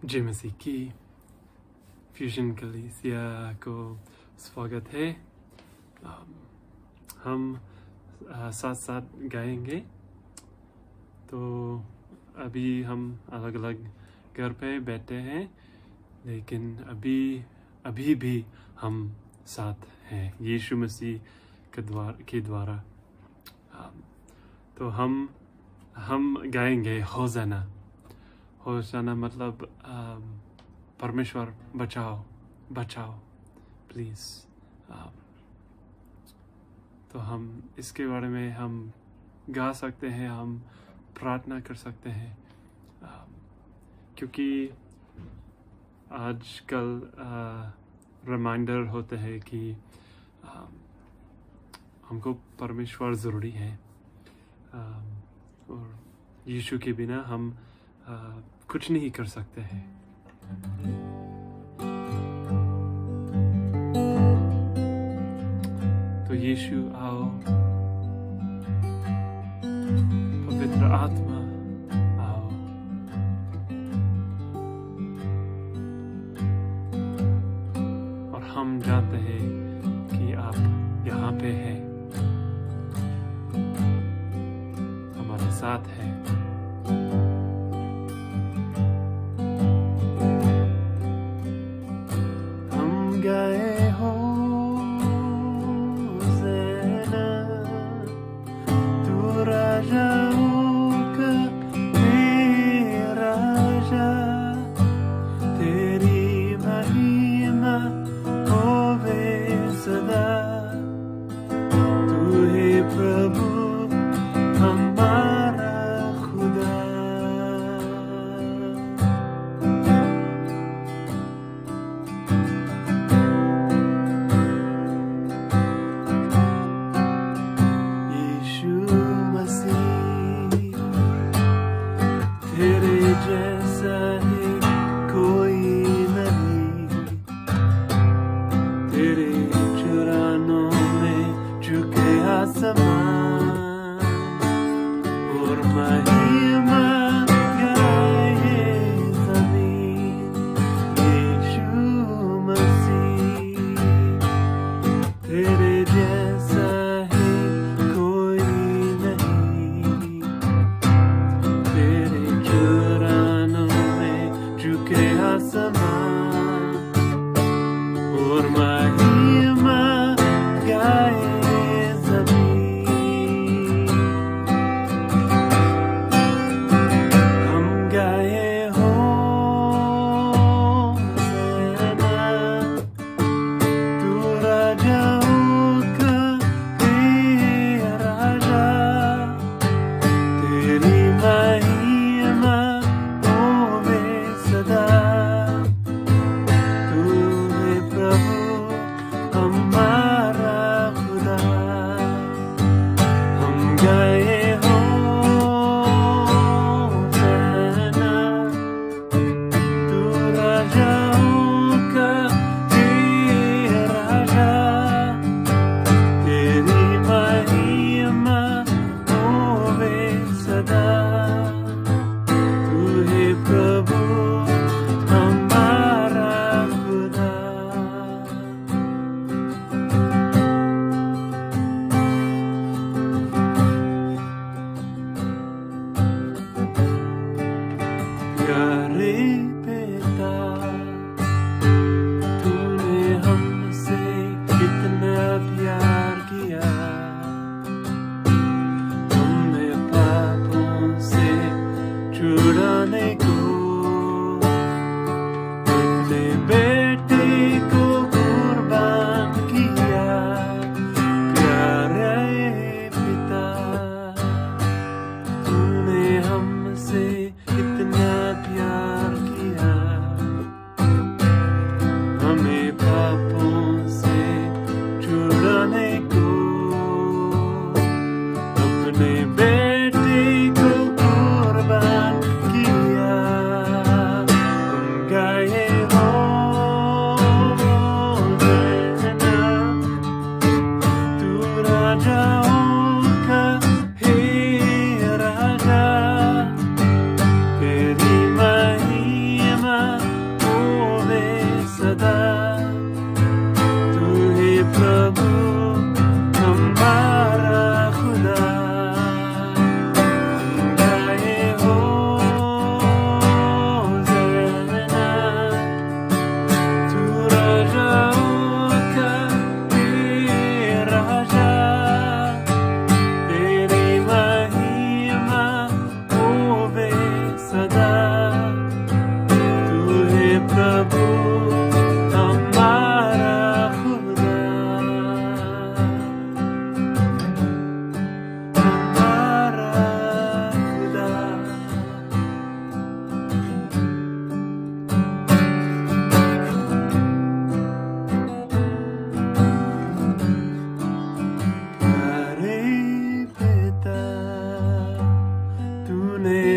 जय मसीह की फ्यूजन कलीसिया को स्वागत है। हम साथ साथ गाएंगे। तो अभी हम अलग अलग घर पे बैठे हैं, लेकिन अभी भी हम साथ हैं यीशु मसीह के द्वारा। तो हम गाएंगे होसाना। होसाना मतलब परमेश्वर बचाओ प्लीज़। तो हम इसके बारे में हम गा सकते हैं, हम प्रार्थना कर सकते हैं, क्योंकि आजकल रिमाइंडर होते हैं कि हमको परमेश्वर ज़रूरी है, और यीशु के बिना हम कुछ नहीं कर सकते हैं। तो यीशु आओ, पवित्र आत्मा आओ। और हम जानते हैं कि आप यहाँ पे हैं, हमारे साथ हैं। गए हो ज़ैना, तू राजाओं का राजा, तेरी महिमा होवे सदा। तू है प्रभु हमारा खुदा। तेरे जैसा है कोई नहीं, तेरे चरणों में झुके आसमान, और महिमा गाए ज़मीन। यीशु मसीह तेरे जैसा है कोई नहीं, तेरे झुके आसमान, और महिमा गाए ज़मीन। हम गाए होसाना, तू राजाओं का राजा, तेरी महिमा सदा। तू है प्रभु हमारा खुदा। हम गए होसाना, तू राजाओं का राजा, तेरी महिमा होवे सदा। तू है प्रभु प्यारे पिता, तूने हमसे कितना प्यार किया। हमें पापों से छुड़ाने को अपने बेटे को कुर्बान किया। प्यारे पिता, तूने हमसे इतना प्यार किया। हमें पापों से छुड़ाने को अपने बेटे को कुर्बान किया।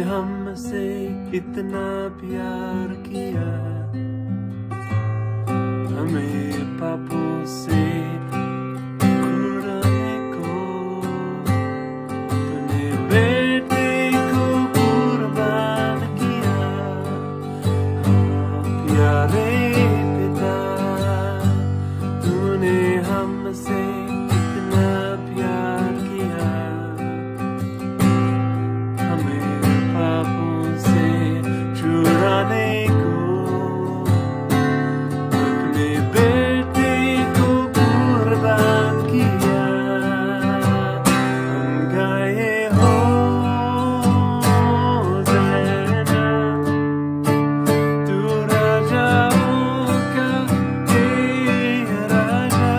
हमसे इतना प्यार किया, हमें पापों से छुड़ाने को तूने बेटे को कुर्बान किया। प्यारे पिता, तूने हमसे इतना प्यार किया, हमें पापों से छुड़ाने को अपने बेटे को कुर्बान किया। हम गाए होज़ैना, तू राजाओं का राजा,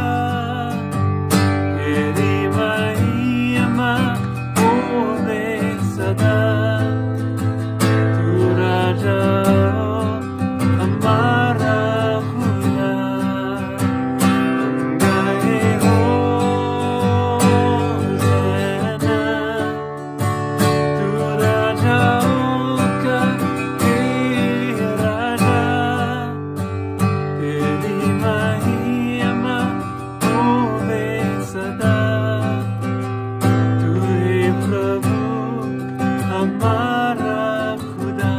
तेरी महिमा होवे सदा। तू राजा हमारा खुदा, हम गाए होज़ैना, तू राजाओं का राजा, तेरी महिमा होवे सदा। तू है प्रभु हमारा खुदा।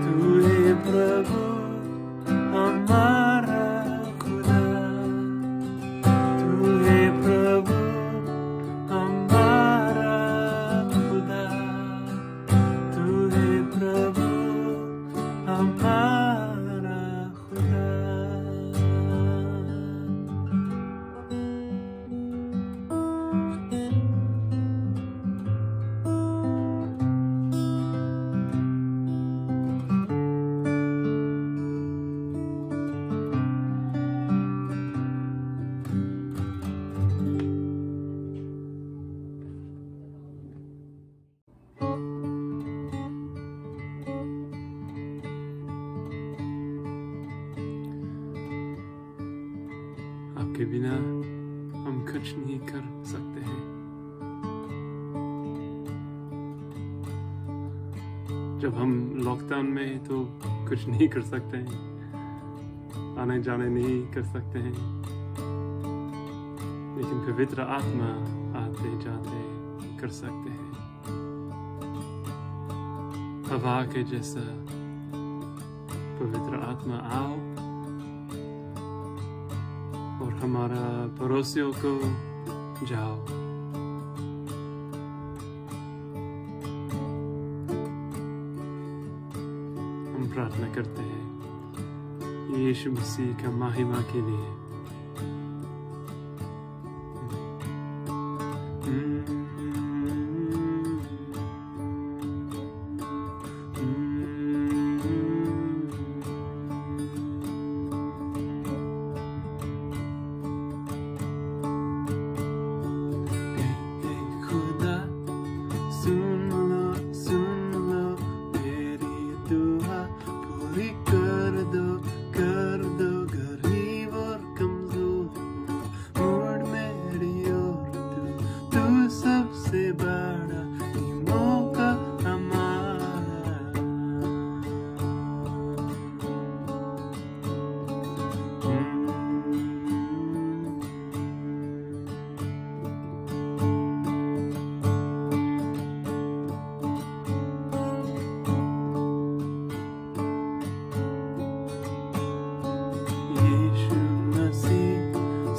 तू है प्रभु हमारा खुदा। तू है प्रभु हमारा खुदा। तू है प्रभु हमारा खुदा। आपके बिना हम कुछ नहीं कर सकते हैं। जब हम लॉकडाउन में तो कुछ नहीं कर सकते हैं, आने जाने नहीं कर सकते हैं, लेकिन पवित्र आत्मा आते जाते कर सकते हैं। हवा के जैसा पवित्र आत्मा आओ और हमारा पड़ोसियों को जाओ। हम प्रार्थना करते हैं यीशु मसीह का महिमा के लिए।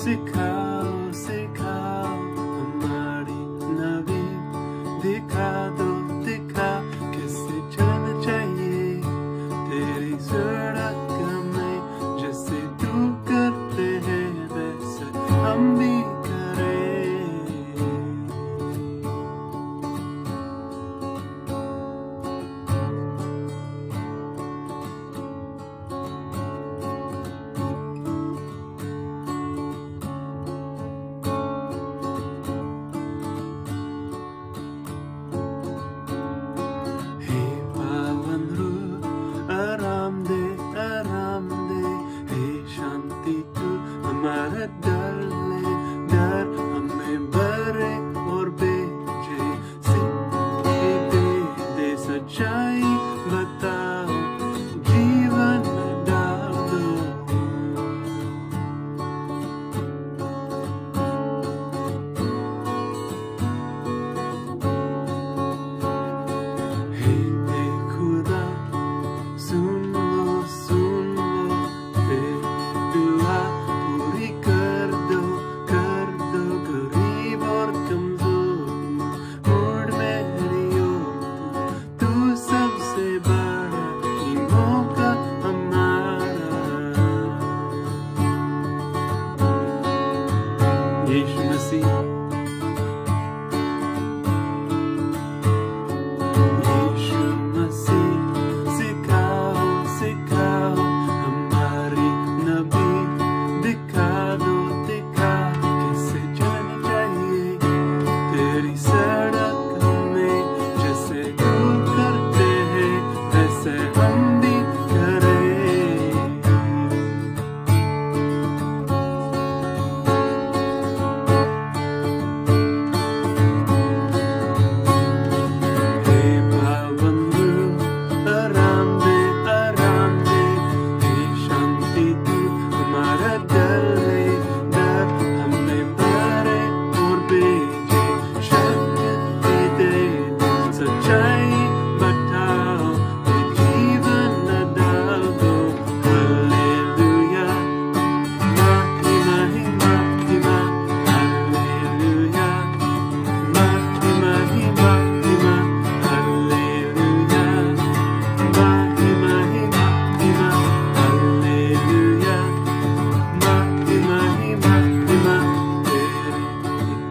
सिखाओ सिखाओ हमारी नबी, दिखा दो दिखा कैसे चलना चाहिए तेरी सड़क में। जैसे तू करते हैं वैसे हम भी करें। हमारा डाले डर हमें भरे और भेजे, सीधे दे सच्चाई बताओ, जीवन डाल दो। हे खुदा सुन लो फिर दुआ पूरी कर दो गरीब और कमजोर, मोड़ मेरी ओर तू सबसे बड़ा, ये मौका हमारा। यीशु मसीह सिखाओ हमारी नबी, दिखा दो कैसे जाना चाहिए तेरी सड़क में, जैसे तू करते हैं वैसे हम भी करें। हे पावन आराम दे, हे शांति तू हमारा डाले डर हमें भरे और भेजे, शक्ति दे सच्चाई बताओ, ये जीवन डाल दो। हालेलुया महिमा महिमा महिमा, हालेलुया महिमा महिमा महिमा, हालेलुया महिमा महिमा महिमा, हालेलुया महिमा महिमा महिमा,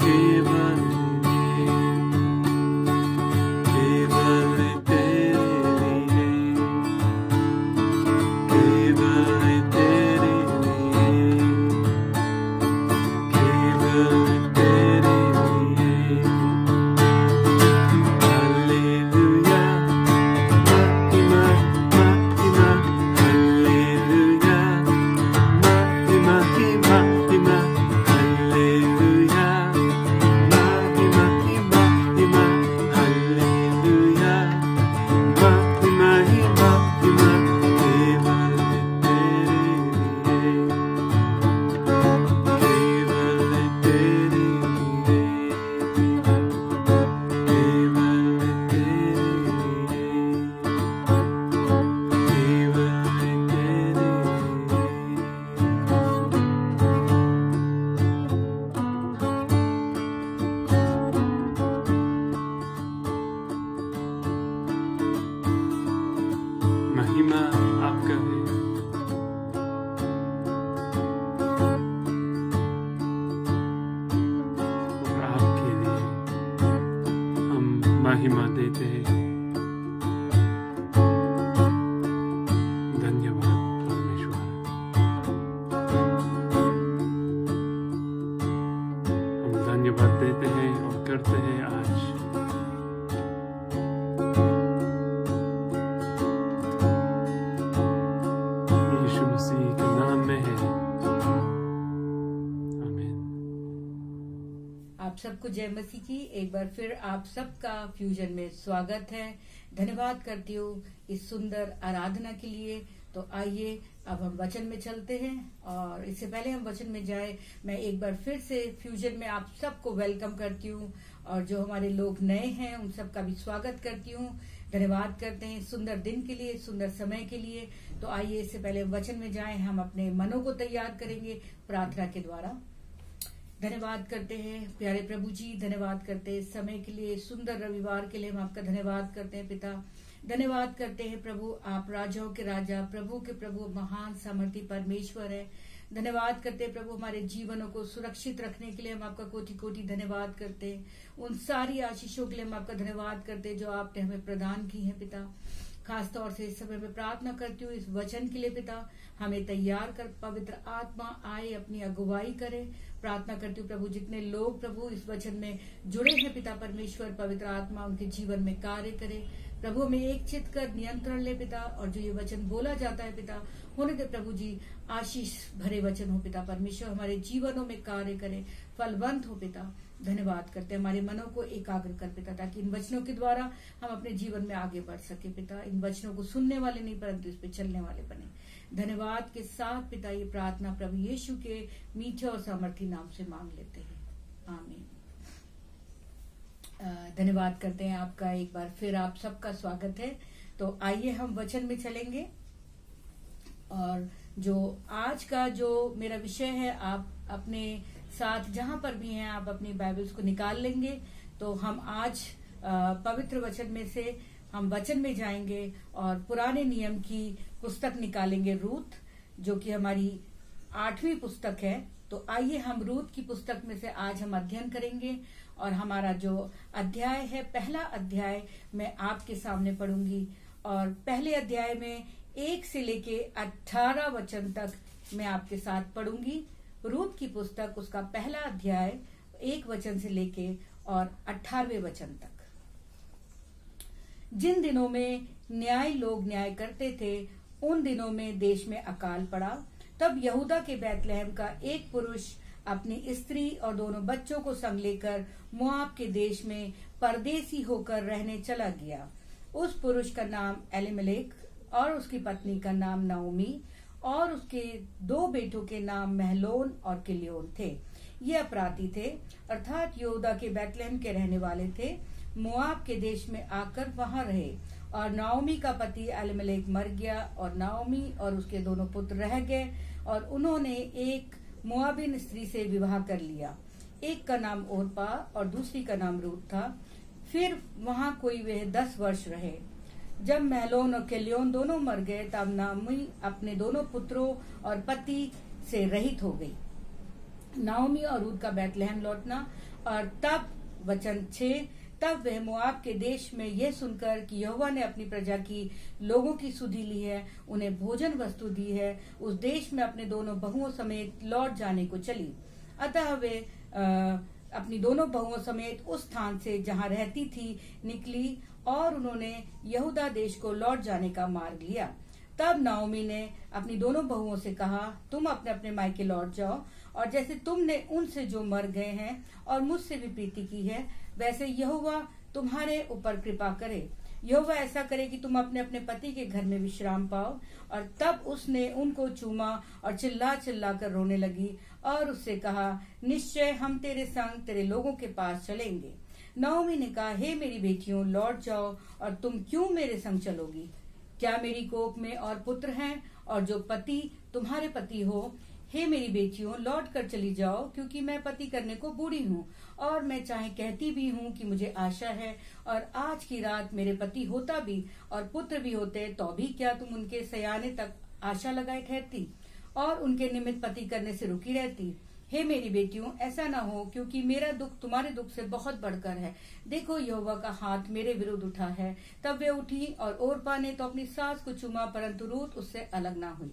केवल तेरे लिए, केवल तेरे लिए, केवल तेरे लिए। हालेलुया महिमा महिमा, हालेलुया महिमा महिमा महिमा, हालेलुया महिमा महिमा महिमा, हालेलुया महिमा महिमा महिमा, केवल तेरे लिए, केवल तेरे लिए, केवल तेरे लिए, केवल तेरे लिए। महिमा आपका है, और आपके लिए हम महिमा देते हैं। धन्यवाद परमेश्वर, हम धन्यवाद देते हैं और करते हैं आज। यीशु मसीह के नाम में है, आमीन। आप सबको जय मसीह की। एक बार फिर आप सबका फ्यूजन में स्वागत है। धन्यवाद करती हूँ इस सुंदर आराधना के लिए। तो आइए अब हम वचन में चलते हैं, और इससे पहले हम वचन में जाए, मैं एक बार फिर से फ्यूजन में आप सबको वेलकम करती हूँ, और जो हमारे लोग नए हैं उन सबका भी स्वागत करती हूँ। धन्यवाद करते हैं सुंदर दिन के लिए, सुंदर समय के लिए। तो आइए इससे पहले वचन में जाएं, हम अपने मनों को तैयार करेंगे प्रार्थना के द्वारा। धन्यवाद करते हैं प्यारे प्रभु जी, धन्यवाद करते हैं समय के लिए, सुंदर रविवार के लिए हम आपका धन्यवाद करते हैं पिता। धन्यवाद करते हैं प्रभु, आप राजाओं के राजा, प्रभु के प्रभु, महान सामर्थी परमेश्वर है। धन्यवाद करते हैं प्रभु, हमारे जीवनों को सुरक्षित रखने के लिए हम आपका कोटि कोटि धन्यवाद करते हैं। उन सारी आशीषों के लिए हम आपका धन्यवाद करते हैं जो आपने हमें प्रदान की है पिता। खास तौर से इस समय में प्रार्थना करती हूँ इस वचन के लिए पिता, हमें तैयार कर, पवित्र आत्मा आए अपनी अगुवाई करे। प्रार्थना करती हूँ प्रभु, जितने लोग प्रभु इस वचन में जुड़े हैं पिता परमेश्वर, पवित्र आत्मा उनके जीवन में कार्य करे। प्रभु में एक चित्त कर नियंत्रण ले पिता, और जो ये वचन बोला जाता है पिता, होने दे प्रभु जी, आशीष भरे वचन हो पिता परमेश्वर, हमारे जीवनों में कार्य करे, फलवंत हो पिता। धन्यवाद करते हैं, हमारे मनों को एकाग्र कर पिता, ताकि इन वचनों के द्वारा हम अपने जीवन में आगे बढ़ सके पिता। इन वचनों को सुनने वाले नहीं परंतु इस पे चलने वाले बने। धन्यवाद के साथ पिता ये प्रार्थना प्रभु यीशु के मीठे और सामर्थी नाम से मांग लेते हैं, आमीन। धन्यवाद करते हैं आपका, एक बार फिर आप सबका स्वागत है। तो आइए हम वचन में चलेंगे, और जो आज का जो मेरा विषय है, आप अपने साथ जहां पर भी हैं आप अपनी बाइबल्स को निकाल लेंगे। तो हम आज पवित्र वचन में से हम वचन में जाएंगे और पुराने नियम की पुस्तक निकालेंगे, रूत, जो कि हमारी 8वीं पुस्तक है। तो आइए हम रूत की पुस्तक में से आज हम अध्ययन करेंगे, और हमारा जो अध्याय है, पहला अध्याय मैं आपके सामने पढ़ूंगी, और पहले अध्याय में 1 से लेके 18 वचन तक मैं आपके साथ पढ़ूंगी। रूत की पुस्तक, उसका पहला अध्याय 1 वचन से लेके और 18वें वचन तक। जिन दिनों में न्याय लोग न्याय करते थे, उन दिनों में देश में अकाल पड़ा। तब यहूदा के बैतलहम का एक पुरुष अपनी स्त्री और दोनों बच्चों को संग लेकर मोआब के देश में परदेसी होकर रहने चला गया। उस पुरुष का नाम एलीमेलेक और उसकी पत्नी का नाम नाओमी, और उसके 2 बेटों के नाम महलोन और किल्योन थे। ये अपराधी थे, अर्थात यहूदा के बैतलहम के रहने वाले थे। मोआब के देश में आकर वहां रहे, और नाओमी का पति एलीमेलेक मर गया, और नाओमी और उसके दोनों पुत्र रह गए, और उन्होंने एक मोआबिन स्त्री से विवाह कर लिया। एक का नाम ओरपा और दूसरी का नाम रूत था। फिर वहां कोई वे 10 वर्ष रहे। जब महलोन और किल्योन दोनों मर गए, तब नाओमी अपने दोनों पुत्रों और पति से रहित हो गई। नाओमी और रूत का बैतलहम लौटना। और तब वचन 6, तब वह मोआब के देश में यह सुनकर कि यहोवा ने अपनी प्रजा की लोगों की सुधि ली है, उन्हें भोजन वस्तु दी है, उस देश में अपने दोनों बहुओं समेत लौट जाने को चली। अतः वे अपनी दोनों बहुओं समेत उस स्थान से जहां रहती थी निकली, और उन्होंने यहूदा देश को लौट जाने का मार्ग लिया। तब नाओमी ने अपनी दोनों बहुओं से कहा, तुम अपने अपने मायके लौट जाओ, और जैसे तुमने उनसे जो मर गए हैं और मुझसे भी प्रीति की है, वैसे यहोवा तुम्हारे ऊपर कृपा करे। यहोवा ऐसा करे कि तुम अपने अपने पति के घर में विश्राम पाओ। और तब उसने उनको चूमा और चिल्ला चिल्ला कर रोने लगी, और उससे कहा, निश्चय हम तेरे संग तेरे लोगों के पास चलेंगे। नाओमी ने कहा, हे मेरी बेटियों, लौट जाओ, और तुम क्यों मेरे संग चलोगी? क्या मेरी कोख में और पुत्र हैं, और जो पति तुम्हारे पति हो? हे मेरी बेटियों, लौट कर चली जाओ, क्योंकि मैं पति करने को बूढ़ी हूँ, और मैं चाहे कहती भी हूँ कि मुझे आशा है, और आज की रात मेरे पति होता भी और पुत्र भी होते, तो भी क्या तुम उनके सयाने तक आशा लगाए ठहरती और उनके निमित्त पति करने से रुकी रहती? हे मेरी बेटियों, ऐसा न हो, क्योंकि मेरा दुख तुम्हारे दुख से बहुत बढ़कर है। देखो, यहोवा का हाथ मेरे विरुद्ध उठा है। तब वे उठी, और ओरपा ने तो अपनी सास को चूमा, परंतु रूत उससे अलग ना हुई।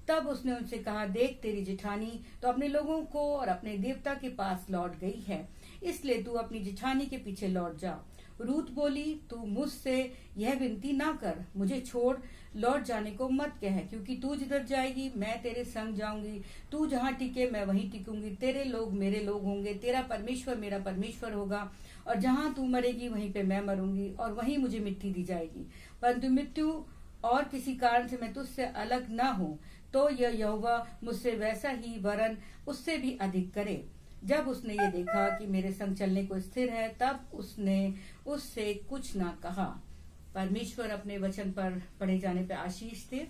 तब उसने उनसे कहा, देख, तेरी जिठानी तो अपने लोगों को और अपने देवता के पास लौट गई है, इसलिए तू अपनी जिठानी के पीछे लौट जा। रूत बोली, तू मुझसे यह विनती ना कर, मुझे छोड़ लौट जाने को मत कह, क्योंकि तू जिधर जाएगी मैं तेरे संग जाऊंगी, तू जहाँ टिके मैं वहीं टिकूंगी, तेरे लोग मेरे लोग होंगे, तेरा परमेश्वर मेरा परमेश्वर होगा, और जहाँ तू मरेगी वहीं पे मैं मरूंगी, और वहीं मुझे मिट्टी दी जाएगी। परंतु मृत्यु और किसी कारण से मैं तुझसे अलग ना हूँ, तो यह यहोवा मुझसे वैसा ही वरन उससे भी अधिक करे। जब उसने ये देखा कि मेरे संग चलने को स्थिर है, तब उसने उससे कुछ ना कहा। परमेश्वर अपने वचन पर पढ़े जाने पर आशीष दे।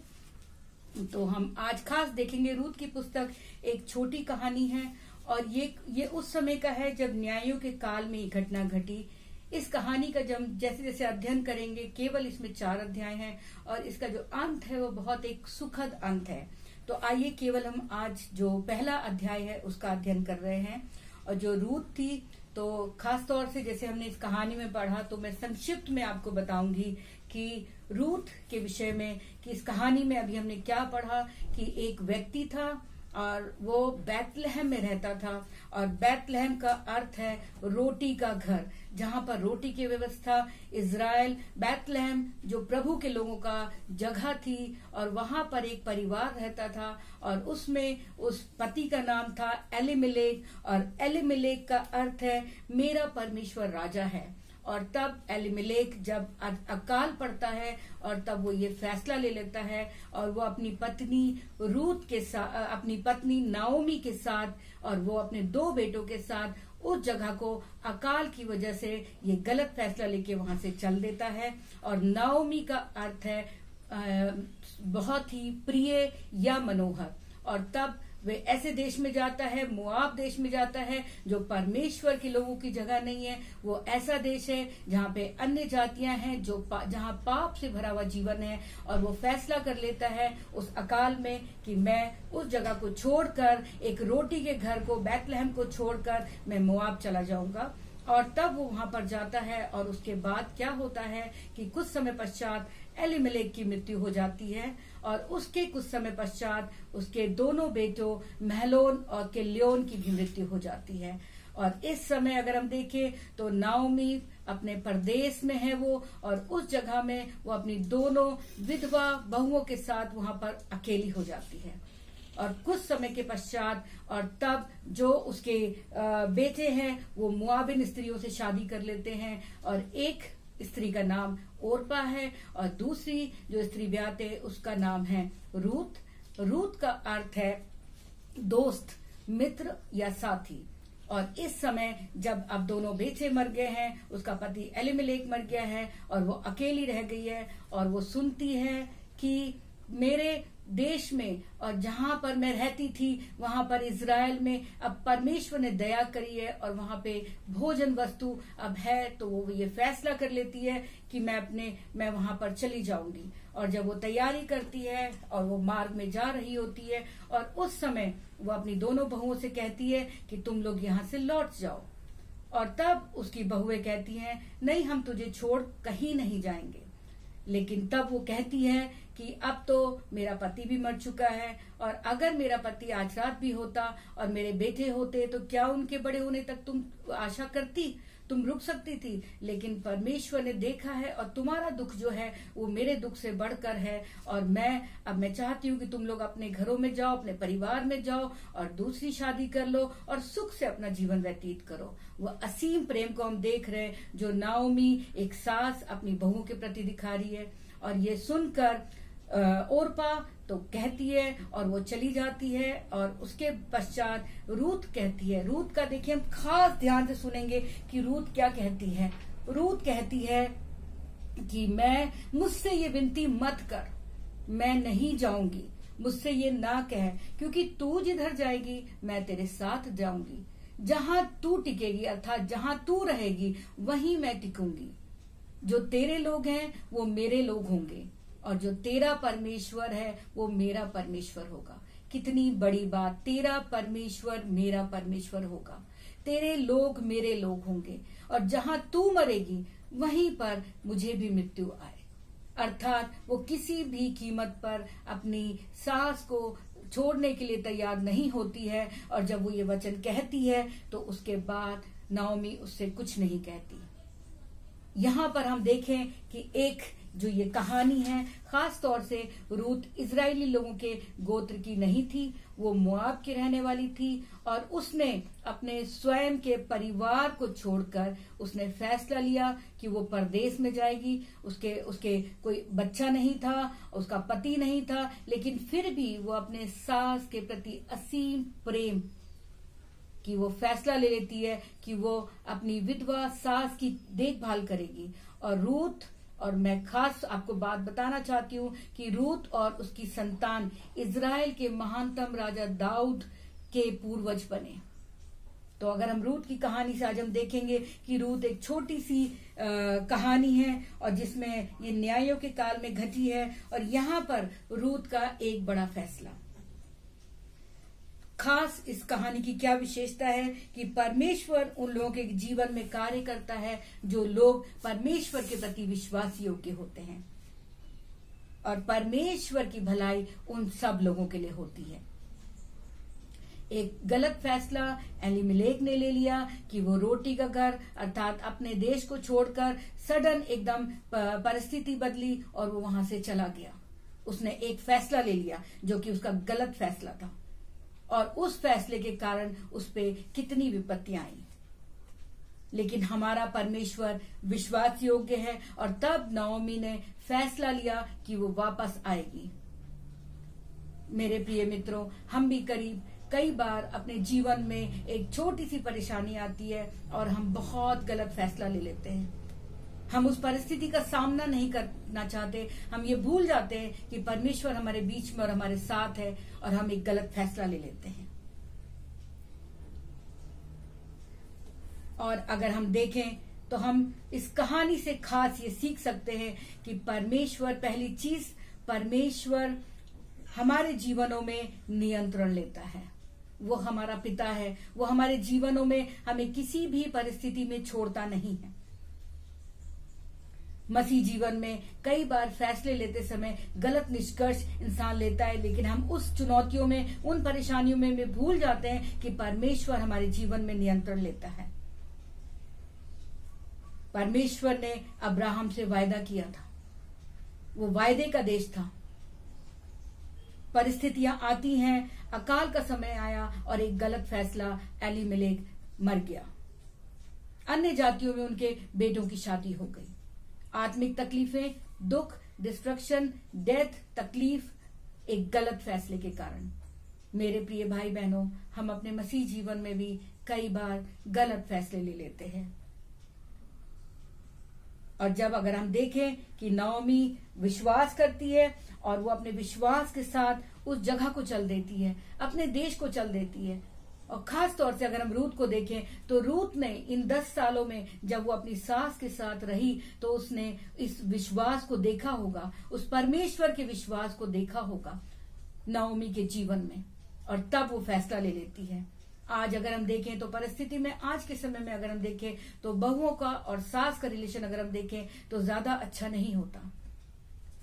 तो हम आज खास देखेंगे रूत की पुस्तक एक छोटी कहानी है, और ये उस समय का है जब न्यायों के काल में ये घटना घटी। इस कहानी का जब जैसे जैसे अध्ययन करेंगे, केवल इसमें 4 अध्याय हैं, और इसका जो अंत है वो बहुत एक सुखद अंत है। तो आइए केवल हम आज जो पहला अध्याय है उसका अध्ययन कर रहे हैं। और जो रूत थी, तो खास तौर से जैसे हमने इस कहानी में पढ़ा, तो मैं संक्षिप्त में आपको बताऊंगी कि रूत के विषय में, कि इस कहानी में अभी हमने क्या पढ़ा, कि एक व्यक्ति था और वो बैतलहम में रहता था। और बैतलहम का अर्थ है रोटी का घर, जहां पर रोटी की व्यवस्था। इज़राइल बैतलहम जो प्रभु के लोगों का जगह थी, और वहां पर एक परिवार रहता था, और उसमें उस पति का नाम था एलीमेलेक, और एलीमेलेक का अर्थ है मेरा परमेश्वर राजा है। और तब एलीमेलेक जब अकाल पड़ता है, और तब वो ये फैसला ले लेता है, और वो अपनी पत्नी रूत के साथ, अपनी पत्नी नाओमी के साथ, और वो अपने 2 बेटों के साथ उस जगह को अकाल की वजह से ये गलत फैसला लेके वहां से चल देता है। और नाओमी का अर्थ है बहुत ही प्रिय या मनोहर। और तब वे ऐसे देश में जाता है, मोआब देश में जाता है, जो परमेश्वर के लोगों की जगह नहीं है। वो ऐसा देश है जहाँ पे अन्य जातियां हैं, जहाँ पाप से भरा हुआ जीवन है। और वो फैसला कर लेता है उस अकाल में कि मैं उस जगह को छोड़कर, एक रोटी के घर को, बैतलहम को छोड़कर मैं मोआब चला जाऊंगा। और तब वो वहां पर जाता है, और उसके बाद क्या होता है कि कुछ समय पश्चात एलीमेलेक की मृत्यु हो जाती है, और उसके कुछ समय पश्चात उसके दोनों बेटों महलोन और किल्योन की भी मृत्यु हो जाती है। और इस समय अगर हम देखें तो नाओमी अपने परदेश में है वो, और उस जगह में वो अपनी दोनों विधवा बहुओं के साथ वहां पर अकेली हो जाती है। और कुछ समय के पश्चात, और तब जो उसके बेटे हैं वो मुआबिन स्त्रियों से शादी कर लेते हैं, और एक स्त्री का नाम ओरपा है, और दूसरी जो स्त्री ब्याहते उसका नाम है रूत। रूत का अर्थ है दोस्त, मित्र या साथी। और इस समय जब अब दोनों बेटे मर गए हैं, उसका पति एलीमेलेक मर गया है, और वो अकेली रह गई है, और वो सुनती है कि मेरे देश में और जहां पर मैं रहती थी वहां पर इज़राइल में अब परमेश्वर ने दया करी है, और वहां पे भोजन वस्तु अब है। तो वो ये फैसला कर लेती है कि मैं वहां पर चली जाऊंगी। और जब वो तैयारी करती है और वो मार्ग में जा रही होती है, और उस समय वो अपनी दोनों बहुओं से कहती है कि तुम लोग यहाँ से लौट जाओ। और तब उसकी बहुएं कहती हैं नहीं, हम तुझे छोड़ कहीं नहीं जाएंगे। लेकिन तब वो कहती है कि अब तो मेरा पति भी मर चुका है, और अगर मेरा पति आज रात भी होता और मेरे बेटे होते तो क्या उनके बड़े होने तक तुम आशा करती, तुम रुक सकती थी। लेकिन परमेश्वर ने देखा है, और तुम्हारा दुख जो है वो मेरे दुख से बढ़कर है, और मैं चाहती हूँ कि तुम लोग अपने घरों में जाओ, अपने परिवार में जाओ, और दूसरी शादी कर लो, और सुख से अपना जीवन व्यतीत करो। वह असीम प्रेम को हम देख रहे हैं जो नाओमी एक सास अपनी बहू के प्रति दिखा रही है। और ये सुनकर ओरपा तो कहती है, और वो चली जाती है। और उसके पश्चात रूत कहती है। रूत का देखिए हम खास ध्यान से सुनेंगे कि रूत क्या कहती है। रूत कहती है कि मुझसे ये विनती मत कर, मैं नहीं जाऊंगी, मुझसे ये ना कह, क्योंकि तू जिधर जाएगी मैं तेरे साथ जाऊंगी। जहां तू टिकेगी अर्थात जहां तू रहेगी वहीं मैं टिकूंगी। जो तेरे लोग हैं वो मेरे लोग होंगे, और जो तेरा परमेश्वर है वो मेरा परमेश्वर होगा। कितनी बड़ी बात, तेरा परमेश्वर मेरा परमेश्वर होगा, तेरे लोग मेरे लोग होंगे, और जहां तू मरेगी वहीं पर मुझे भी मृत्यु आए। अर्थात वो किसी भी कीमत पर अपनी सास को छोड़ने के लिए तैयार नहीं होती है। और जब वो ये वचन कहती है तो उसके बाद नाओमी उससे कुछ नहीं कहती। यहाँ पर हम देखें कि एक जो ये कहानी है, खास तौर से रूत इजरायली लोगों के गोत्र की नहीं थी, वो मोआब की रहने वाली थी, और उसने अपने स्वयं के परिवार को छोड़कर उसने फैसला लिया कि वो परदेश में जाएगी। उसके कोई बच्चा नहीं था, उसका पति नहीं था, लेकिन फिर भी वो अपने सास के प्रति असीम प्रेम कि वो फैसला ले लेती है कि वो अपनी विधवा सास की देखभाल करेगी। और रूत, और मैं खास आपको बात बताना चाहती हूँ कि रूत और उसकी संतान इज़राइल के महानतम राजा दाऊद के पूर्वज बने। तो अगर हम रूत की कहानी से आज हम देखेंगे कि रूत एक छोटी सी कहानी है, और जिसमें ये न्यायों के काल में घटी है। और यहाँ पर रूत का एक बड़ा फैसला, खास इस कहानी की क्या विशेषता है कि परमेश्वर उन लोगों के जीवन में कार्य करता है जो लोग परमेश्वर के प्रति विश्वास योग्य होते हैं, और परमेश्वर की भलाई उन सब लोगों के लिए होती है। एक गलत फैसला एलीमेलेक ने ले लिया कि वो रोटी का घर अर्थात अपने देश को छोड़कर सडन एकदम परिस्थिति बदली और वो वहां से चला गया। उसने एक फैसला ले लिया जो कि उसका गलत फैसला था और उस फैसले के कारण उस पे कितनी विपत्तियां आई। लेकिन हमारा परमेश्वर विश्वास योग्य है और तब नओमी ने फैसला लिया कि वो वापस आएगी। मेरे प्रिय मित्रों, हम भी कई बार अपने जीवन में एक छोटी सी परेशानी आती है और हम बहुत गलत फैसला ले लेते हैं। हम उस परिस्थिति का सामना नहीं करना चाहते, हम ये भूल जाते हैं कि परमेश्वर हमारे बीच में और हमारे साथ है और हम एक गलत फैसला ले लेते हैं। और अगर हम देखें तो हम इस कहानी से खास ये सीख सकते हैं कि परमेश्वर, पहली चीज, परमेश्वर हमारे जीवनों में नियंत्रण लेता है। वो हमारा पिता है, वो हमारे जीवनों में हमें किसी भी परिस्थिति में छोड़ता नहीं है। मसीह जीवन में कई बार फैसले लेते समय गलत निष्कर्ष इंसान लेता है, लेकिन हम उस चुनौतियों में, उन परेशानियों में भूल जाते हैं कि परमेश्वर हमारे जीवन में नियंत्रण लेता है। परमेश्वर ने अब्राहम से वायदा किया था, वो वायदे का देश था। परिस्थितियां आती हैं, अकाल का समय आया और एक गलत फैसला, एलीमेलेक मर गया। अन्य जातियों में उनके बेटों की शादी हो गई। आत्मिक तकलीफें, दुख, डिस्ट्रक्शन, डेथ, तकलीफ एक गलत फैसले के कारण। मेरे प्रिय भाई बहनों, हम अपने मसीह जीवन में भी कई बार गलत फैसले ले लेते हैं। और जब अगर हम देखें कि नओमी विश्वास करती है और वो अपने विश्वास के साथ उस जगह को चल देती है, अपने देश को चल देती है। और खास तौर से अगर हम रूत को देखें तो रूत ने इन 10 सालों में जब वो अपनी सास के साथ रही तो उसने इस विश्वास को देखा होगा, उस परमेश्वर के विश्वास को देखा होगा नओमी के जीवन में, और तब वो फैसला ले लेती है। आज अगर हम देखें तो परिस्थिति में, आज के समय में अगर हम देखें तो बहुओं का और सास का रिलेशन अगर हम देखें तो ज्यादा अच्छा नहीं होता।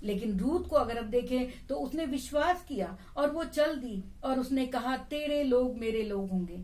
लेकिन रूत को अगर हम देखें तो उसने विश्वास किया और वो चल दी और उसने कहा, तेरे लोग मेरे लोग होंगे,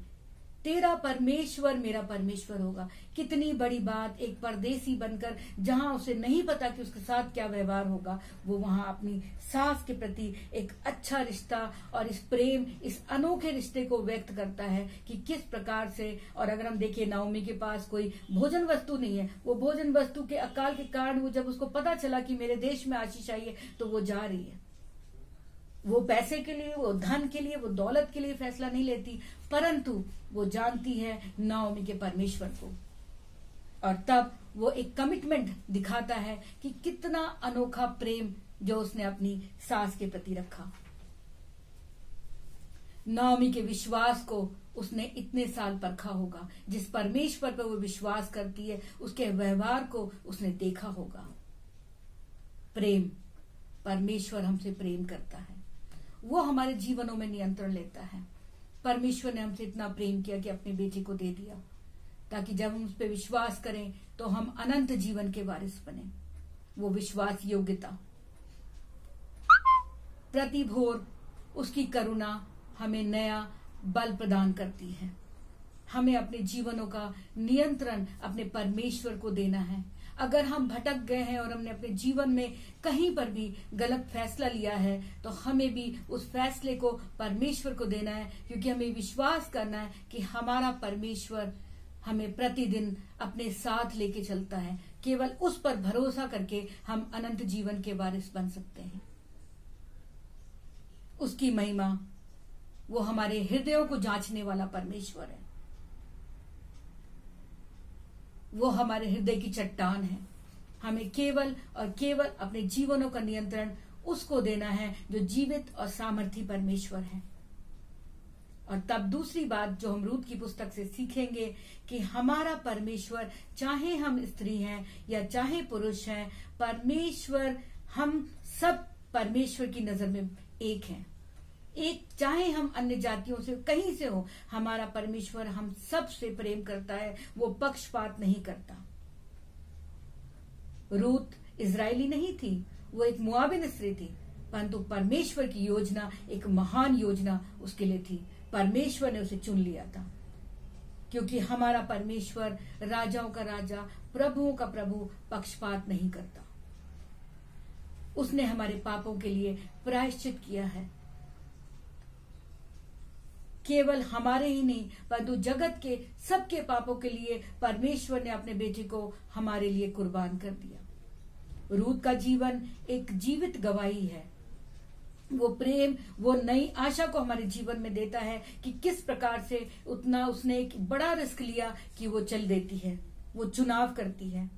तेरा परमेश्वर मेरा परमेश्वर होगा। कितनी बड़ी बात, एक परदेसी बनकर जहां उसे नहीं पता कि उसके साथ क्या व्यवहार होगा, वो वहां अपनी सास के प्रति एक अच्छा रिश्ता और इस प्रेम, इस अनोखे रिश्ते को व्यक्त करता है कि किस प्रकार से। और अगर हम देखें नओमी के पास कोई भोजन वस्तु नहीं है, वो भोजन वस्तु के अकाल के कारण वो जब उसको पता चला कि मेरे देश में आशीष आई है तो वो जा रही है। वो पैसे के लिए, वो धन के लिए, वो दौलत के लिए फैसला नहीं लेती, परंतु वो जानती है नओमी के परमेश्वर को। और तब वो एक कमिटमेंट दिखाता है कि कितना अनोखा प्रेम जो उसने अपनी सास के प्रति रखा। नओमी के विश्वास को उसने इतने साल परखा होगा। जिस परमेश्वर पर वो विश्वास करती है उसके व्यवहार को उसने देखा होगा। प्रेम, परमेश्वर हमसे प्रेम करता है, वो हमारे जीवनों में नियंत्रण लेता है। परमेश्वर ने हमसे इतना प्रेम किया कि अपने बेटे को दे दिया ताकि जब हम उस पर विश्वास करें तो हम अनंत जीवन के वारिस बने। वो विश्वास योग्यता, प्रति भोर उसकी करुणा हमें नया बल प्रदान करती है। हमें अपने जीवनों का नियंत्रण अपने परमेश्वर को देना है। अगर हम भटक गए हैं और हमने अपने जीवन में कहीं पर भी गलत फैसला लिया है तो हमें भी उस फैसले को परमेश्वर को देना है, क्योंकि हमें विश्वास करना है कि हमारा परमेश्वर हमें प्रतिदिन अपने साथ लेके चलता है। केवल उस पर भरोसा करके हम अनंत जीवन के वारिस बन सकते हैं। उसकी महिमा, वो हमारे हृदयों को जांचने वाला परमेश्वर है। वो हमारे हृदय की चट्टान है। हमें केवल और केवल अपने जीवनों का नियंत्रण उसको देना है जो जीवित और सामर्थी परमेश्वर है। और तब दूसरी बात जो हम रूत की पुस्तक से सीखेंगे कि हमारा परमेश्वर, चाहे हम स्त्री हैं या चाहे पुरुष हैं, परमेश्वर, हम सब परमेश्वर की नजर में एक हैं। एक, चाहे हम अन्य जातियों से कहीं से हो, हमारा परमेश्वर हम सब से प्रेम करता है। वो पक्षपात नहीं करता। रूत इजरायली नहीं थी, वो एक मुआबिन स्त्री थी, परंतु परमेश्वर की योजना एक महान योजना उसके लिए थी। परमेश्वर ने उसे चुन लिया था, क्योंकि हमारा परमेश्वर राजाओं का राजा, प्रभुओं का प्रभु पक्षपात नहीं करता। उसने हमारे पापों के लिए प्रायश्चित किया है। केवल हमारे ही नहीं परंतु जगत के सबके पापों के लिए परमेश्वर ने अपने बेटे को हमारे लिए कुर्बान कर दिया। रूत का जीवन एक जीवित गवाही है। वो प्रेम, वो नई आशा को हमारे जीवन में देता है कि किस प्रकार से उतना उसने एक बड़ा रिस्क लिया कि वो चल देती है, वो चुनाव करती है।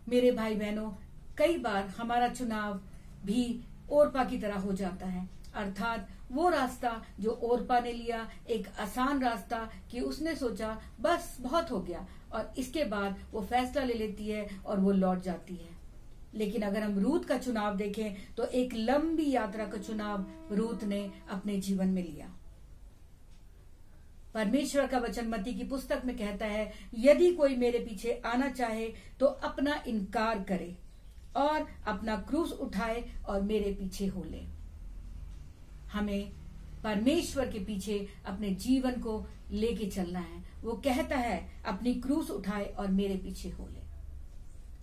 मेरे भाई बहनों, कई बार हमारा चुनाव भी ओरपा की तरह हो जाता है, अर्थात वो रास्ता जो ओरपा ने लिया, एक आसान रास्ता कि उसने सोचा बस बहुत हो गया, और इसके बाद वो फैसला ले लेती है और वो लौट जाती है। लेकिन अगर हम रूत का चुनाव देखें तो एक लंबी यात्रा का चुनाव रूत ने अपने जीवन में लिया। परमेश्वर का वचन मत्ती की पुस्तक में कहता है, यदि कोई मेरे पीछे आना चाहे तो अपना इनकार करे और अपना क्रूस उठाए और मेरे पीछे हो ले। हमें परमेश्वर के पीछे अपने जीवन को लेके चलना है। वो कहता है अपनी क्रूस उठाए और मेरे पीछे हो ले।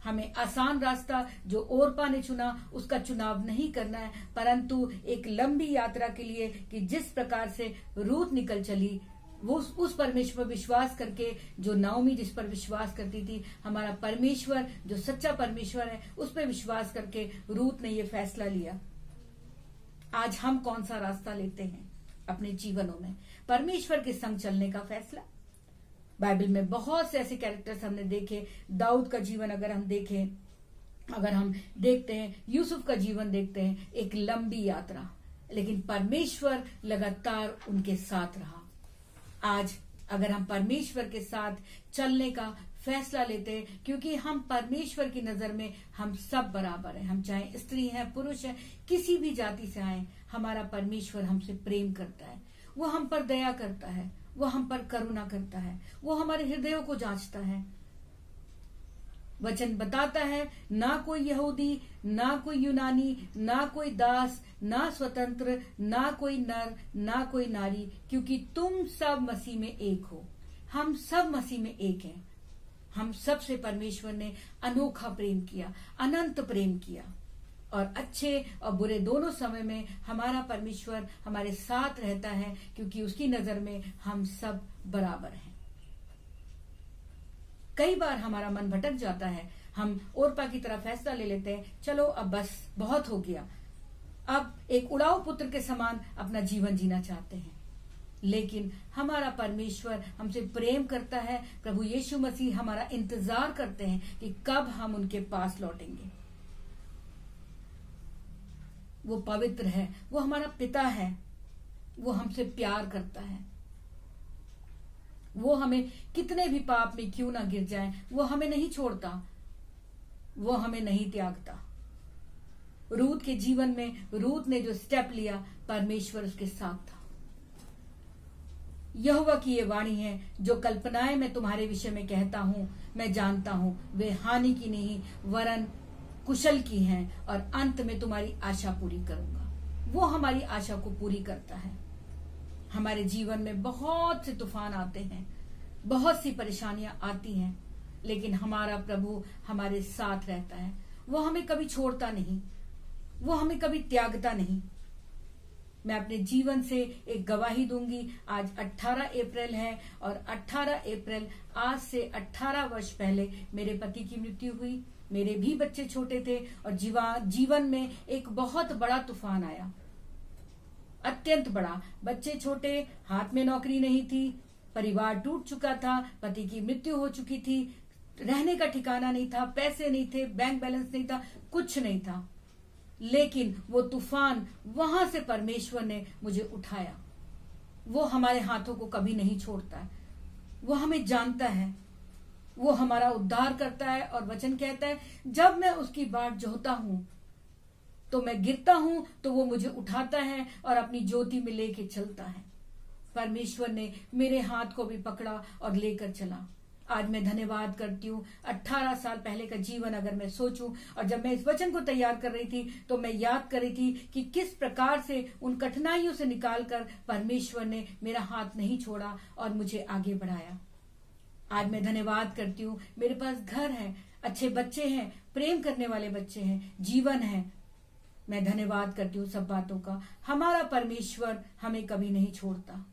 हमें आसान रास्ता जो ओरपा ने चुना उसका चुनाव नहीं करना है, परंतु एक लंबी यात्रा के लिए कि जिस प्रकार से रूत निकल चली, वो उस परमेश्वर पर विश्वास करके, जो नाओमी जिस पर विश्वास करती थी, हमारा परमेश्वर जो सच्चा परमेश्वर है उस पर विश्वास करके रूत ने ये फैसला लिया। आज हम कौन सा रास्ता लेते हैं अपने जीवनों में? परमेश्वर के संग चलने का फैसला। बाइबल में बहुत से ऐसे कैरेक्टर्स हमने देखे। दाऊद का जीवन अगर हम देखें, अगर हम देखते हैं, यूसुफ का जीवन देखते हैं, एक लंबी यात्रा, लेकिन परमेश्वर लगातार उनके साथ रहा। आज अगर हम परमेश्वर के साथ चलने का फैसला लेते हैं, क्योंकि हम परमेश्वर की नजर में हम सब बराबर हैं, हम चाहे स्त्री हैं, पुरुष हैं, किसी भी जाति से आए, हमारा परमेश्वर हमसे प्रेम करता है, वो हम पर दया करता है, वो हम पर करुणा करता है, वो हमारे हृदयों को जांचता है। वचन बताता है, ना कोई यहूदी, ना कोई यूनानी, ना कोई दास, ना स्वतंत्र, ना कोई नर, ना कोई नारी, क्योंकि तुम सब मसीह में एक हो। हम सब मसीह में एक हैं। हम सबसे परमेश्वर ने अनोखा प्रेम किया, अनंत प्रेम किया, और अच्छे और बुरे दोनों समय में हमारा परमेश्वर हमारे साथ रहता है, क्योंकि उसकी नजर में हम सब बराबर हैं। कई बार हमारा मन भटक जाता है, हम ओरपा की तरह फैसला ले लेते हैं, चलो अब बस बहुत हो गया, अब एक उड़ाऊ पुत्र के समान अपना जीवन जीना चाहते हैं। लेकिन हमारा परमेश्वर हमसे प्रेम करता है। प्रभु यीशु मसीह हमारा इंतजार करते हैं कि कब हम उनके पास लौटेंगे। वो पवित्र है, वो हमारा पिता है, वो हमसे प्यार करता है। वो हमें कितने भी पाप में क्यों ना गिर जाए, वो हमें नहीं छोड़ता, वो हमें नहीं त्यागता। रूत के जीवन में रूत ने जो स्टेप लिया, परमेश्वर उसके साथ था। यहोवा की ये वाणी है, जो कल्पनाएं मैं तुम्हारे विषय में कहता हूं, मैं जानता हूं वे हानि की नहीं वरन कुशल की हैं, और अंत में तुम्हारी आशा पूरी करूंगा। वो हमारी आशा को पूरी करता है। हमारे जीवन में बहुत से तूफान आते हैं, बहुत सी परेशानियां आती हैं, लेकिन हमारा प्रभु हमारे साथ रहता है। वो हमें कभी छोड़ता नहीं, वो हमें कभी त्यागता नहीं। मैं अपने जीवन से एक गवाही दूंगी। आज 18 अप्रैल है, और 18 अप्रैल आज से 18 वर्ष पहले मेरे पति की मृत्यु हुई। मेरे भी बच्चे छोटे थे, और जीवन में एक बहुत बड़ा तूफान आया, अत्यंत बड़ा। बच्चे छोटे, हाथ में नौकरी नहीं थी, परिवार टूट चुका था, पति की मृत्यु हो चुकी थी, रहने का ठिकाना नहीं था, पैसे नहीं थे, बैंक बैलेंस नहीं था, कुछ नहीं था। लेकिन वो तूफान, वहां से परमेश्वर ने मुझे उठाया। वो हमारे हाथों को कभी नहीं छोड़ता है, वो हमें जानता है, वो हमारा उद्धार करता है। और वचन कहता है, जब मैं उसकी बाट जोहता हूं तो मैं गिरता हूं तो वो मुझे उठाता है और अपनी ज्योति में लेके चलता है। परमेश्वर ने मेरे हाथ को भी पकड़ा और लेकर चला। आज मैं धन्यवाद करती हूँ। 18 साल पहले का जीवन अगर मैं सोचूं, और जब मैं इस वचन को तैयार कर रही थी तो मैं याद कर रही थी कि किस प्रकार से उन कठिनाइयों से निकालकर परमेश्वर ने मेरा हाथ नहीं छोड़ा और मुझे आगे बढ़ाया। आज मैं धन्यवाद करती हूँ, मेरे पास घर है, अच्छे बच्चे हैं, प्रेम करने वाले बच्चे हैं, जीवन है। मैं धन्यवाद करती हूँ सब बातों का। हमारा परमेश्वर हमें कभी नहीं छोड़ता,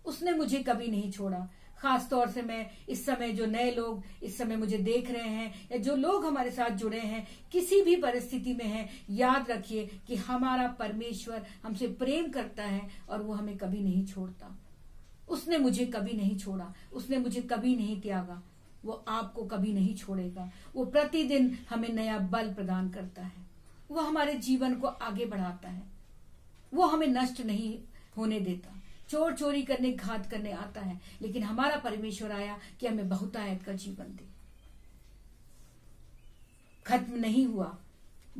उसने मुझे कभी नहीं छोड़ा। खास तौर से मैं इस समय, जो नए लोग इस समय मुझे देख रहे हैं या जो लोग हमारे साथ जुड़े हैं, किसी भी परिस्थिति में हैं, याद रखिए कि हमारा परमेश्वर हमसे प्रेम करता है और वो हमें कभी नहीं छोड़ता। उसने मुझे कभी नहीं छोड़ा, उसने मुझे कभी नहीं त्यागा, वो आपको कभी नहीं छोड़ेगा। वो प्रतिदिन हमें नया बल प्रदान करता है, वो हमारे जीवन को आगे बढ़ाता है, वो हमें नष्ट नहीं होने देता। चोर चोरी करने, घात करने आता है, लेकिन हमारा परमेश्वर आया कि हमें बहुतायत का जीवन दे। खत्म नहीं हुआ।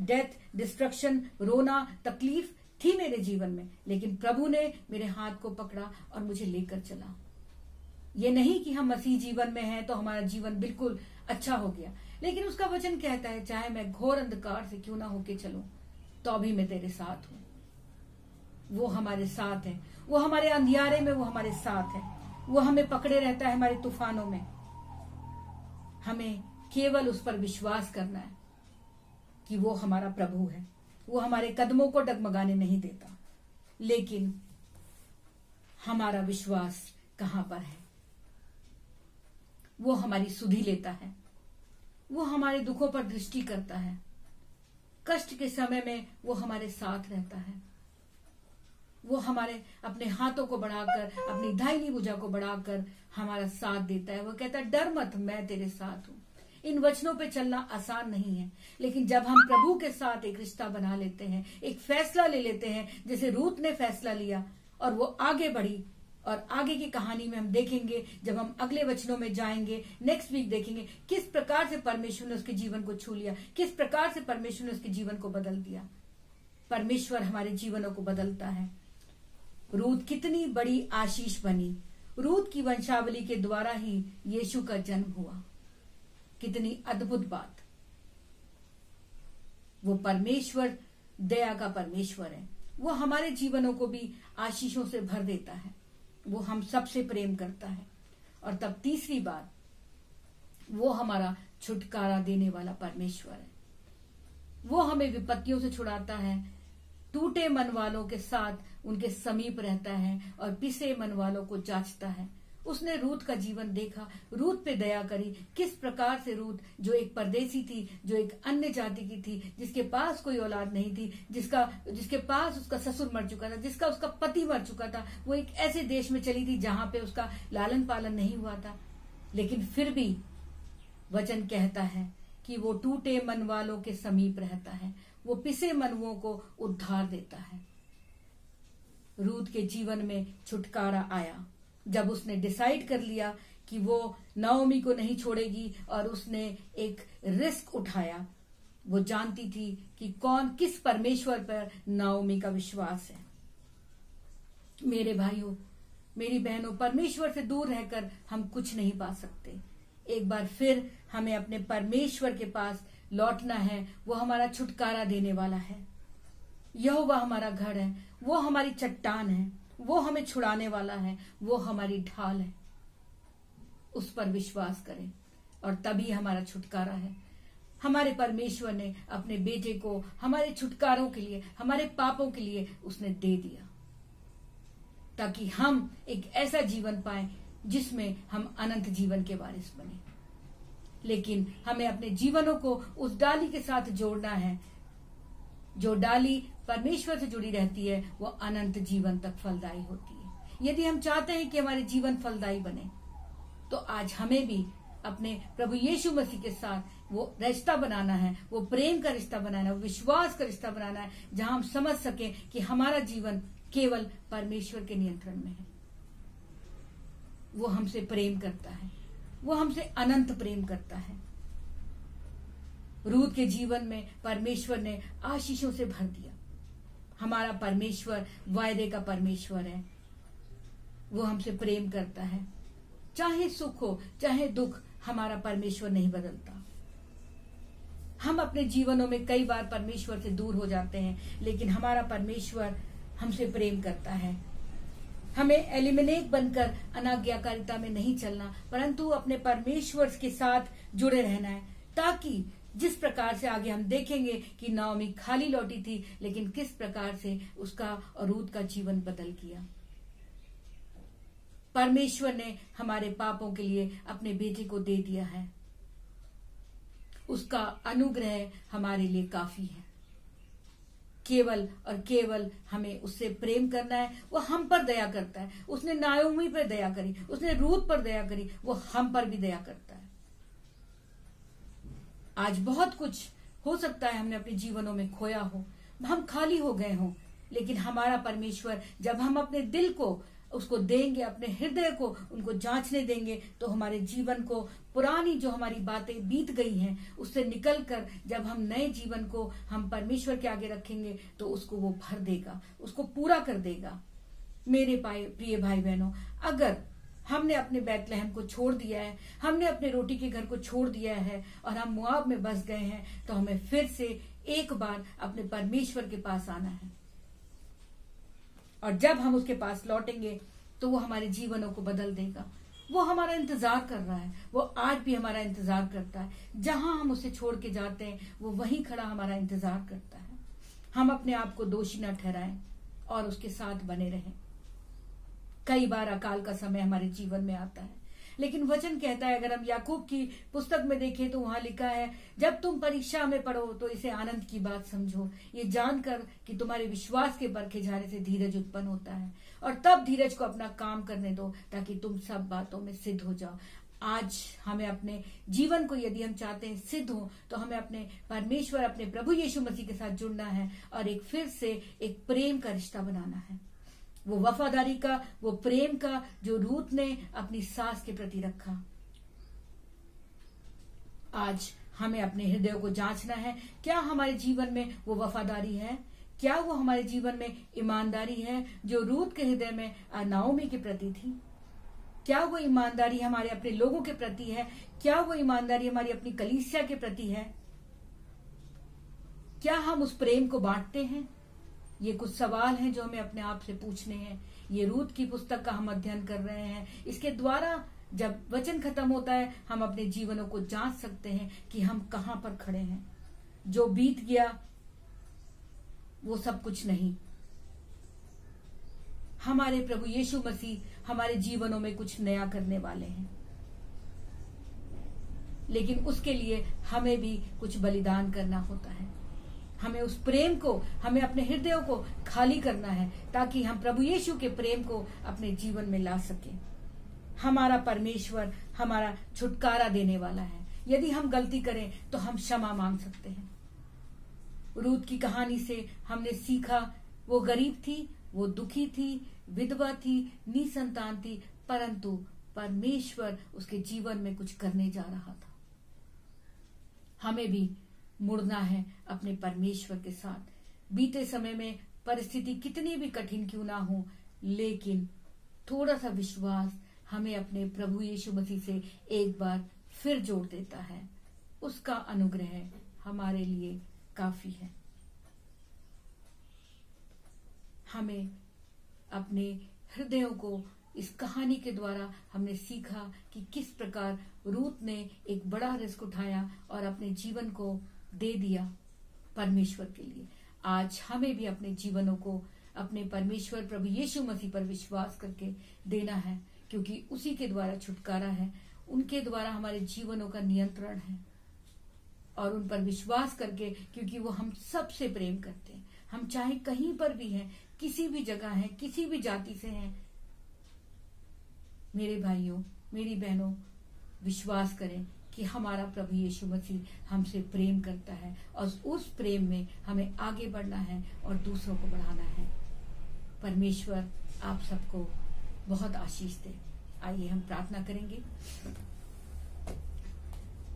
डेथ, डिस्ट्रक्शन, रोना, तकलीफ थी मेरे जीवन में, लेकिन प्रभु ने मेरे हाथ को पकड़ा और मुझे लेकर चला। ये नहीं कि हम मसीह जीवन में हैं तो हमारा जीवन बिल्कुल अच्छा हो गया, लेकिन उसका वचन कहता है चाहे मैं घोर अंधकार से क्यों ना होके चलूं तो भी मैं तेरे साथ हूं। वो हमारे साथ है, वो हमारे अंधियारे में वो हमारे साथ है, वो हमें पकड़े रहता है हमारे तूफानों में। हमें केवल उस पर विश्वास करना है कि वो हमारा प्रभु है। वो हमारे कदमों को डगमगाने नहीं देता, लेकिन हमारा विश्वास कहां पर है? वो हमारी सुधि लेता है, वो हमारे दुखों पर दृष्टि करता है, कष्ट के समय में वो हमारे साथ रहता है। वो हमारे अपने हाथों को बढ़ाकर, अपनी दाहिनी भुजा को बढ़ाकर हमारा साथ देता है। वो कहता है डर मत, मैं तेरे साथ हूं। इन वचनों पे चलना आसान नहीं है, लेकिन जब हम प्रभु के साथ एक रिश्ता बना लेते हैं, एक फैसला ले लेते हैं, जैसे रूत ने फैसला लिया और वो आगे बढ़ी, और आगे की कहानी में हम देखेंगे, जब हम अगले वचनों में जाएंगे, नेक्स्ट वीक देखेंगे किस प्रकार से परमेश्वर ने उसके जीवन को छू लिया, किस प्रकार से परमेश्वर ने उसके जीवन को बदल दिया। परमेश्वर हमारे जीवनों को बदलता है। रूत कितनी बड़ी आशीष बनी। रूत की वंशावली के द्वारा ही यीशु का जन्म हुआ। कितनी अद्भुत बात। वो परमेश्वर दया का परमेश्वर है। वो हमारे जीवनों को भी आशीषों से भर देता है। वो हम सबसे प्रेम करता है। और तब तीसरी बात, वो हमारा छुटकारा देने वाला परमेश्वर है। वो हमें विपत्तियों से छुड़ाता है, टूटे मन वालों के साथ उनके समीप रहता है और पिसे मन वालों को जांचता है। उसने रूत का जीवन देखा, रूत पे दया करी। किस प्रकार से रूत, जो एक परदेसी थी, जो एक अन्य जाति की थी, जिसके पास कोई औलाद नहीं थी, जिसके पास उसका ससुर मर चुका था, जिसका उसका पति मर चुका था, वो एक ऐसे देश में चली थी जहां पे उसका लालन पालन नहीं हुआ था, लेकिन फिर भी वचन कहता है कि वो टूटे मन वालों के समीप रहता है, वो पिसे मनुओं को उद्धार देता है। रूत के जीवन में छुटकारा आया जब उसने डिसाइड कर लिया कि वो नाओमी को नहीं छोड़ेगी, और उसने एक रिस्क उठाया। वो जानती थी कि किस परमेश्वर पर नाओमी का विश्वास है। मेरे भाइयों, मेरी बहनों, परमेश्वर से दूर रहकर हम कुछ नहीं पा सकते। एक बार फिर हमें अपने परमेश्वर के पास लौटना है। वो हमारा छुटकारा देने वाला है। यहोवा हमारा घर है, वो हमारी चट्टान है, वो हमें छुड़ाने वाला है, वो हमारी ढाल है। उस पर विश्वास करें और तभी हमारा छुटकारा है। हमारे परमेश्वर ने अपने बेटे को हमारे छुटकारों के लिए, हमारे पापों के लिए उसने दे दिया, ताकि हम एक ऐसा जीवन पाएं जिसमें हम अनंत जीवन के वारिस बने। लेकिन हमें अपने जीवनों को उस डाली के साथ जोड़ना है। जो डाली परमेश्वर से जुड़ी रहती है वो अनंत जीवन तक फलदायी होती है। यदि हम चाहते हैं कि हमारे जीवन फलदायी बने, तो आज हमें भी अपने प्रभु यीशु मसीह के साथ वो रिश्ता बनाना है, वो प्रेम का रिश्ता बनाना है, वो विश्वास का रिश्ता बनाना है, जहां हम समझ सके कि हमारा जीवन केवल परमेश्वर के नियंत्रण में है। वो हमसे प्रेम करता है, वो हमसे अनंत प्रेम करता है। रूत के जीवन में परमेश्वर ने आशीषों से भर दिया। हमारा परमेश्वर वायदे का परमेश्वर है। वो हमसे प्रेम करता है, चाहे सुख हो चाहे दुख, हमारा परमेश्वर नहीं बदलता। हम अपने जीवनों में कई बार परमेश्वर से दूर हो जाते हैं, लेकिन हमारा परमेश्वर हमसे प्रेम करता है। हमें एलिमिनेट बनकर अनाज्ञाकारिता में नहीं चलना, परंतु अपने परमेश्वर के साथ जुड़े रहना है, ताकि जिस प्रकार से आगे हम देखेंगे कि नाओमी खाली लौटी थी, लेकिन किस प्रकार से उसका और रूत का जीवन बदल गया। परमेश्वर ने हमारे पापों के लिए अपने बेटे को दे दिया है। उसका अनुग्रह हमारे लिए काफी है। केवल और केवल हमें उससे प्रेम करना है। वो हम पर दया करता है। उसने नाओमी पर दया करी, उसने रूत पर दया करी, वो हम पर भी दया करता है। आज बहुत कुछ हो सकता है हमने अपने जीवनों में खोया हो, हम खाली हो गए हों, लेकिन हमारा परमेश्वर जब हम अपने दिल को उसको देंगे, अपने हृदय को उनको जांचने देंगे, तो हमारे जीवन को पुरानी जो हमारी बातें बीत गई हैं उससे निकलकर जब हम नए जीवन को हम परमेश्वर के आगे रखेंगे तो उसको वो भर देगा, उसको पूरा कर देगा। मेरे प्रिय भाई बहनों, अगर हमने अपने बैतलहम को छोड़ दिया है, हमने अपने रोटी के घर को छोड़ दिया है और हम मोआब में बस गए हैं, तो हमें फिर से एक बार अपने परमेश्वर के पास आना है। और जब हम उसके पास लौटेंगे तो वो हमारे जीवनों को बदल देगा। वो हमारा इंतजार कर रहा है, वो आज भी हमारा इंतजार करता है। जहां हम उसे छोड़ के जाते हैं वो वहीं खड़ा हमारा इंतजार करता है। हम अपने आप को दोषी न ठहराएं और उसके साथ बने रहें। कई बार अकाल का समय हमारे जीवन में आता है, लेकिन वचन कहता है, अगर हम याकूब की पुस्तक में देखें तो वहां लिखा है, जब तुम परीक्षा में पढ़ो तो इसे आनंद की बात समझो, ये जानकर कि तुम्हारे विश्वास के परखे जाने से धीरज उत्पन्न होता है, और तब धीरज को अपना काम करने दो ताकि तुम सब बातों में सिद्ध हो जाओ। आज हमें अपने जीवन को यदि हम चाहते हैं सिद्ध हो, तो हमें अपने परमेश्वर, अपने प्रभु यीशु मसीह के साथ जुड़ना है और एक फिर से एक प्रेम का रिश्ता बनाना है। वो वफादारी का, वो प्रेम का जो रूत ने अपनी सास के प्रति रखा। आज हमें अपने हृदय को जांचना है, क्या हमारे जीवन में वो वफादारी है, क्या वो हमारे जीवन में ईमानदारी है जो रूत के हृदय में नाओमी के प्रति थी। क्या वो ईमानदारी हमारे अपने लोगों के प्रति है, क्या वो ईमानदारी हमारी अपनी कलीसिया के प्रति है, क्या हम उस प्रेम को बांटते हैं। ये कुछ सवाल हैं जो हमें अपने आप से पूछने हैं। ये रूत की पुस्तक का हम अध्ययन कर रहे हैं। इसके द्वारा जब वचन खत्म होता है हम अपने जीवनों को जांच सकते हैं कि हम कहां पर खड़े हैं। जो बीत गया वो सब कुछ नहीं। हमारे प्रभु यीशु मसीह हमारे जीवनों में कुछ नया करने वाले हैं, लेकिन उसके लिए हमें भी कुछ बलिदान करना होता है। हमें उस प्रेम को, हमें अपने हृदयों को खाली करना है ताकि हम प्रभु यीशु के प्रेम को अपने जीवन में ला सकें। हमारा परमेश्वर हमारा छुटकारा देने वाला है। यदि हम गलती करें तो हम क्षमा मांग सकते हैं। रूत की कहानी से हमने सीखा, वो गरीब थी, वो दुखी थी, विधवा थी, निसंतान थी, परंतु परमेश्वर उसके जीवन में कुछ करने जा रहा था। हमें भी मुड़ना है अपने परमेश्वर के साथ। बीते समय में परिस्थिति कितनी भी कठिन क्यों ना हो, लेकिन थोड़ा सा विश्वास हमें अपने प्रभु यीशु मसीह से एक बार फिर जोड़ देता है। उसका अनुग्रह हमारे लिए काफी है। हमें अपने हृदयों को इस कहानी के द्वारा हमने सीखा कि किस प्रकार रूत ने एक बड़ा रिस्क उठाया और अपने जीवन को दे दिया परमेश्वर के लिए। आज हमें भी अपने जीवनों को अपने परमेश्वर प्रभु यीशु मसीह पर विश्वास करके देना है, क्योंकि उसी के द्वारा छुटकारा है, उनके द्वारा हमारे जीवनों का नियंत्रण है। और उन पर विश्वास करके, क्योंकि वो हम सबसे प्रेम करते हैं, हम चाहे कहीं पर भी हैं, किसी भी जगह हैं, किसी भी जाति से हैं, मेरे भाइयों मेरी बहनों, विश्वास करें कि हमारा प्रभु यीशु मसीह हमसे प्रेम करता है और उस प्रेम में हमें आगे बढ़ना है और दूसरों को बढ़ाना है। परमेश्वर आप सबको बहुत आशीष दे। आइए हम प्रार्थना करेंगे।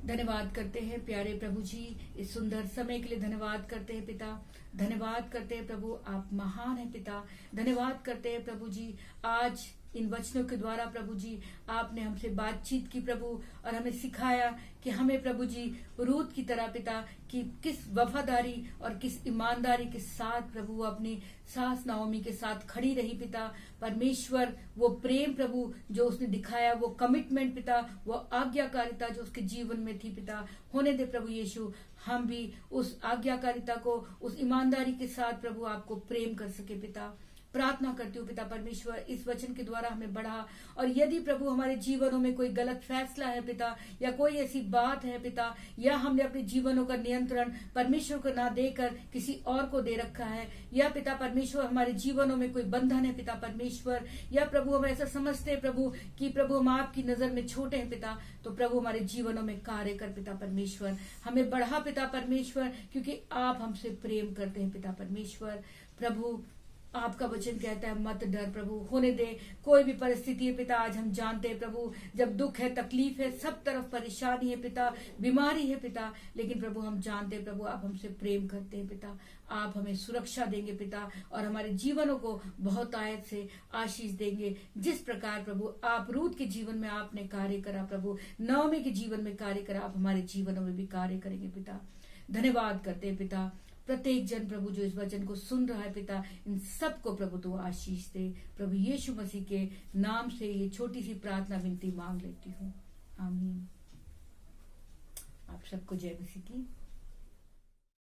धन्यवाद करते हैं प्यारे प्रभु जी, इस सुंदर समय के लिए धन्यवाद करते हैं पिता। धन्यवाद करते हैं प्रभु, आप महान हैं पिता। धन्यवाद करते हैं प्रभु जी, आज इन वचनों के द्वारा प्रभु जी आपने हमसे बातचीत की प्रभु, और हमें सिखाया कि हमें प्रभु जी रूत की तरह पिता कि किस वफादारी और किस ईमानदारी के साथ प्रभु वो अपनी सास नाओमी के साथ खड़ी रही पिता परमेश्वर। वो प्रेम प्रभु जो उसने दिखाया, वो कमिटमेंट पिता, वो आज्ञाकारिता जो उसके जीवन में थी पिता, होने दे प्रभु यीशु हम भी उस आज्ञाकारिता को, उस ईमानदारी के साथ प्रभु आपको प्रेम कर सके पिता। प्रार्थना करती हूँ पिता परमेश्वर इस वचन के द्वारा हमें बढ़ा, और यदि प्रभु हमारे जीवनों में कोई गलत फैसला है पिता, या कोई ऐसी बात है पिता, या हमने अपने जीवनों का नियंत्रण परमेश्वर को ना देकर किसी और को दे रखा है, या पिता परमेश्वर हमारे जीवनों में कोई बंधन है पिता परमेश्वर, या प्रभु हम ऐसा समझते हैं प्रभु कि प्रभु हम आपकी नजर में छोटे हैं पिता, तो प्रभु हमारे जीवनों में कार्य कर पिता परमेश्वर, हमें बढ़ा पिता परमेश्वर, क्योंकि आप हमसे प्रेम करते हैं पिता परमेश्वर। प्रभु आपका वचन कहता है मत डर प्रभु, होने दे कोई भी परिस्थिति है पिता। आज हम जानते हैं प्रभु जब दुख है, तकलीफ है, सब तरफ परेशानी है पिता, बीमारी है पिता, लेकिन प्रभु हम जानते हैं प्रभु आप हमसे प्रेम करते हैं पिता, आप हमें सुरक्षा देंगे पिता, और हमारे जीवनों को बहुत आयत से आशीष देंगे। जिस प्रकार प्रभु आप रूत के जीवन में आपने कार्य करा प्रभु, नवमी के जीवन में कार्य करा, आप हमारे जीवनों में भी कार्य करेंगे पिता। धन्यवाद करते हैं पिता। प्रत्येक जन प्रभु जो इस वचन को सुन रहा है पिता, इन सबको प्रभु तो आशीष दे। प्रभु यीशु मसीह के नाम से ये छोटी सी प्रार्थना विनती मांग लेती हूँ, आमीन। आप सबको जय मसीह की।